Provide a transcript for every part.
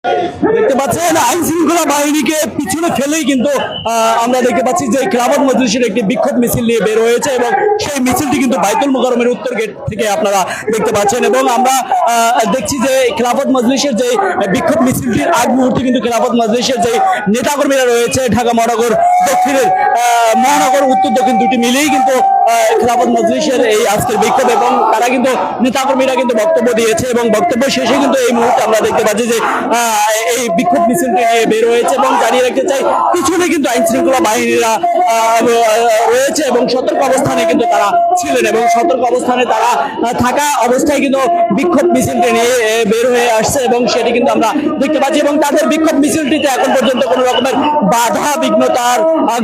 দেখতে পাচ্ছেন আইন শৃঙ্খলা বাহিনীকে পিছনে ফেলেই কিন্তু আমরা দেখতে পাচ্ছি যে খিলাফত মজলিসের একটি বিক্ষোভ মিছিল নিয়ে বের হয়েছে এবং সেই মিছিলটি কিন্তু বাইতুল মোকাররমের উত্তর গেট থেকে আপনারা দেখতে পাচ্ছেন এবং আমরা দেখছি যে খিলাফত মজলিসের যে বিক্ষোভ মিছিলটির আগ মুহূর্তে কিন্তু খিলাফত মজলিসের যে নেতাকর্মীরা রয়েছে ঢাকা মহানগর দক্ষিণের মহানগর উত্তর দক্ষিণ দুটি মিলেই কিন্তু খিলাফত মজলিসের এই আজকের বিক্ষোভ এবং তারা কিন্তু নেতাকর্মীরা কিন্তু বক্তব্য দিয়েছে এবং বক্তব্য শেষে কিন্তু এই মুহূর্তে আমরা দেখতে পাচ্ছি যে এই বিক্ষোভ মিছিলটি নিয়ে বের হয়েছে এবং জানিয়ে রাখতে চাই পিছনে কিন্তু আইন শৃঙ্খলা বাহিনীরা রয়েছে এবং সতর্ক অবস্থানে কিন্তু তারা ছিলেন এবং সতর্ক অবস্থানে তারা থাকা অবস্থায় কিন্তু বিক্ষোভ মিছিলটি নিয়ে বের হয়ে আসছে এবং সেটি কিন্তু আমরা দেখতে পাচ্ছি এবং তাদের বিক্ষোভ মিছিলটিতে এখন পর্যন্ত কোনো রকমের বাধা বিঘ্নতার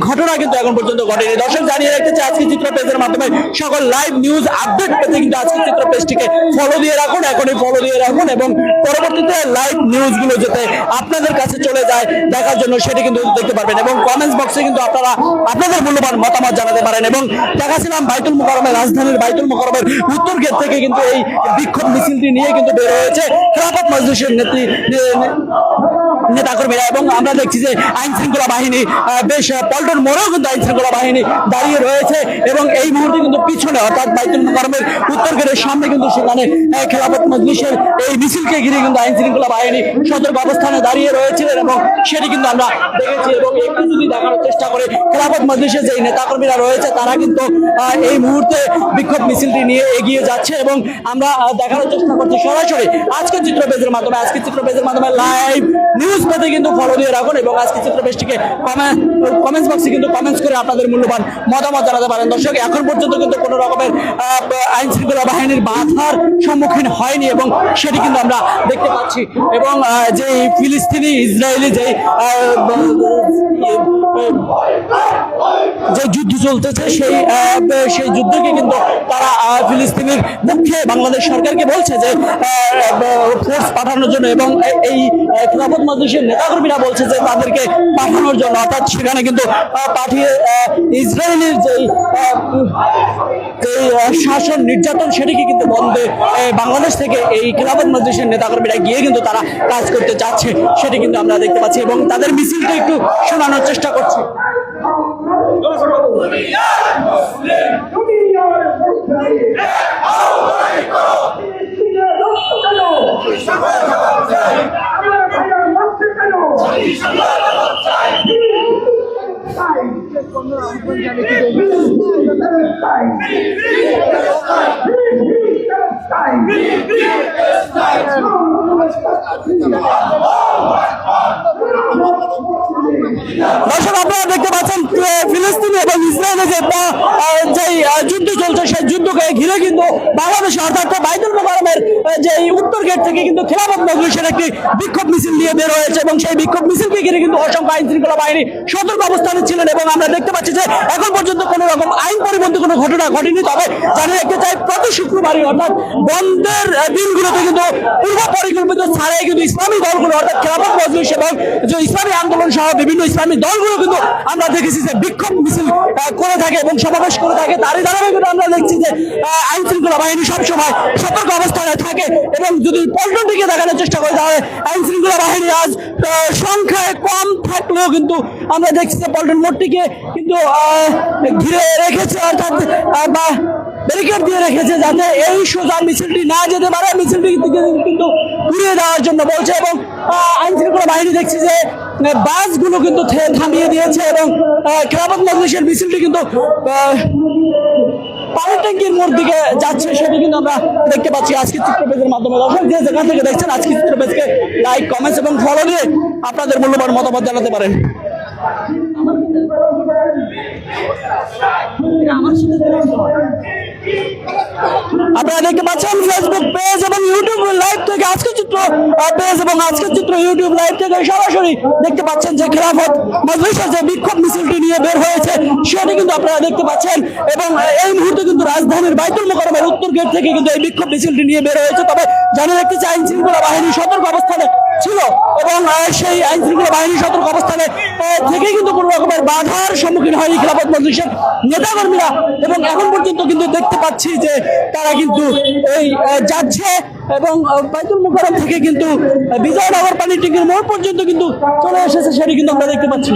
ঘটনা কিন্তু এখন পর্যন্ত ঘটেনি। দর্শক জানিয়ে রাখতে চাই আজকে চিত্র পেজের মাধ্যমে সকল লাইভ নিউজ আপডেট পেতে কিন্তু আজকে চিত্র পেজটিকে ফলো দিয়ে রাখুন, এখনই ফলো দিয়ে রাখুন এবং পরবর্তীতে লাইভ নিউজ গুলো যাতে আপনাদের কাছে চলে যায় দেখার জন্য সেটি কিন্তু দেখতে পারবেন এবং কমেন্টস বক্সে কিন্তু আপনারা আপনাদের মূল্যবান মতামত জানাতে পারেন এবং দেখাছিলাম বাইতুল মোকাররমের রাজধানীর বাইতুল মোকাররমের উত্তর গেট থেকে কিন্তু এই বিক্ষোভ মিছিলটি নিয়ে কিন্তু বের হয়েছে খিলাফত মজলিসের নেতাকর্মীরা এবং আমরা দেখছি যে আইন শৃঙ্খলা বাহিনী বেশ পল্টন মোড়েও কিন্তু আইন শৃঙ্খলা বাহিনী দাঁড়িয়ে রয়েছে এবং এই মুহূর্তে কিন্তু পিছনে অর্থাৎ বাইতুল মোকাররমের উত্তর গেটের সামনে কিন্তু সেখানে খিলাফত মজলিসের এই মিছিলকে ঘিরে কিন্তু আইন শৃঙ্খলা বাহিনী সতর্ক অবস্থানে দাঁড়িয়ে রয়েছিলেন এবং সেটি কিন্তু আমরা দেখেছি এবং একটু যদি দেখানোর চেষ্টা করে খিলাফত মজলিসের যে নেতাকর্মীরা রয়েছে তারা কিন্তু এই মুহূর্তে বিক্ষোভ মিছিলটি নিয়ে এগিয়ে যাচ্ছে এবং আমরা দেখানোর চেষ্টা করছি সরাসরি আজকে চিত্র পেজের মাধ্যমে লাইভ নিউজ পেতে কিন্তু ফলো দিয়ে রাখুন এবং আজকে চিত্র পেজটিকে কমেন্টস বক্সে কিন্তু কমেন্টস করে আপনাদের মূল্যবান মতামত জানাতে পারেন। দর্শক এখন পর্যন্ত কিন্তু কোনো রকমের আইন শৃঙ্খলা বাহিনীর বাধার সম্মুখীন হয়নি এবং সেটি কিন্তু আমরা দেখতে পাচ্ছি এবং যে ফিলিস্তিনি ইসরায়েলি যে যুদ্ধ চলতেছে সেই যুদ্ধকে কিন্তু তারা ফিলিস্তিনের পক্ষে বাংলাদেশ সরকারকে বলছে যে ফোর্স পাঠানোর জন্য এবং এই খিলাফত মজলিসের নেতাকর্মীরা বলছে যে তাদেরকে পাঠানোর জন্য অর্থাৎ সেখানে কিন্তু পাঠিয়ে ইসরায়েলের যে শাসন নির্যাতন সেটিকে কিন্তু বন্ধে বাংলাদেশ থেকে এই খিলাফত মজলিসের নেতাকর্মীরা গিয়ে কিন্তু তারা কাজ করতে চাচ্ছে সেটি কিন্তু আমরা দেখতে পাচ্ছি এবং তাদের মিছিলটা একটু শোনানোর চেষ্টা করছি। দর্শক আপনারা দেখতে পাচ্ছেন ফিলিস্তিনি এবং ইসরায়েলের যে যুদ্ধ চলছে সেই যুদ্ধকে ঘিরে কিন্তু বাংলাদেশ অর্থাৎ বাইতুল মোকাররমের যে উত্তর গেট থেকে কিন্তু খিলাফত মজলিসের একটি বিক্ষোভ মিছিল নিয়ে বের হয়েছে এবং সেই বিক্ষোভ মিছিলকে ঘিরে কিন্তু অসংখ্য আইন শৃঙ্খলা বাহিনী সতর্ক অবস্থানে ছিলেন এবং আমরা দেখতে পাচ্ছি যে এখন পর্যন্ত কোনো রকম আইন পরিবর্তী কোনো ঘটনা ঘটেনি। তবে জানিয়ে রাখতে চাই প্রতি শুক্রবারই অর্থাৎ বন্ধের দিনগুলোতে কিন্তু পূর্ব পরিকল্পিত ছাড়াই কিন্তু ইসলামী দলগুলো অর্থাৎ খিলাফত মজলিস এবং যে ইসলামী আন্দোলন সহ বিভিন্ন ইসলামী দলগুলো কিন্তু আমরা দেখেছি যে বিক্ষোভ মিছিল করে থাকে এবং সমাবেশ করে থাকে। তারই ধারাবাহিকতা আমরা দেখছি যে আইন শৃঙ্খলা বাহিনী সবসময় সতর্ক অবস্থানে থাকে এবং যদি পল্টনটিকে দেখানোর চেষ্টা করে তাহলে আইন শৃঙ্খলা বাহিনী আজ সংখ্যায় কম থাকলেও কিন্তু আমরা দেখছি যে পল্টন মোড়টিকে কিন্তু ঘিরে রেখেছে অর্থাৎ বা ব্যারিকেড দিয়ে রেখেছে যাতে এই সোজা মিছিলটি না যেতে পারে, মিছিলটি কিন্তু ঘুরিয়ে দেওয়ার জন্য বলছে এবং আইন শৃঙ্খলা বাহিনী দেখছি যে বাসগুলো কিন্তু থামিয়ে দিয়েছে এবং খিলাফত মজলিসের মিছিলটি কিন্তু পানি ট্যাঙ্কির মোড় দিকে যাচ্ছে সেটি কিন্তু আমরা দেখতে পাচ্ছি আজকে চিত্র পেজের মাধ্যমে। দর্শক যে যেখান থেকে দেখছেন আজকে চিত্র পেজকে লাইক কমেন্টস এবং ফলো দিয়ে আপনাদের মূল্যবান মতামত জানাতে পারেন। আপনারা দেখতে পাচ্ছেন ফেসবুক পেজ এবং ইউটিউব লাইভ থেকে আজকে চিত্র পেজ এবং আজকে চিত্র ইউটিউব লাইভ থেকে সরাসরি দেখতে পাচ্ছেন যে খিলাফত মজলিসের যে বিক্ষোভ মিছিলটি নিয়ে বের হয়েছে সেটি কিন্তু আপনারা দেখতে পাচ্ছেন এবং এই মুহূর্তে কিন্তু রাজধানীর বাইতুল মোকাররমের উত্তর গেট থেকে কিন্তু এই বিক্ষোভ মিছিলটি নিয়ে বের হয়েছে। তবে জানিয়ে রাখতে চাই আইন শৃঙ্খলা বাহিনী সতর্ক অবস্থানে ছিল এবং সেই আইন শৃঙ্খলা বাহিনী সতর্ক অবস্থানে থেকে কিন্তু কোনো রকমের বাধার সম্মুখীন হয়নি খিলাফত মজলিসের নেতাকর্মীরা এবং এখন পর্যন্ত কিন্তু দেখতে পাচ্ছি যে তারা কিন্তু এই যাচ্ছে এবং বাইতুল মোকাররম থেকে কিন্তু বিজয়নগর পানির ট্যাঙ্কির মোড় পর্যন্ত কিন্তু চলে এসেছে, সেটি কিন্তু আমরা দেখতে পাচ্ছি।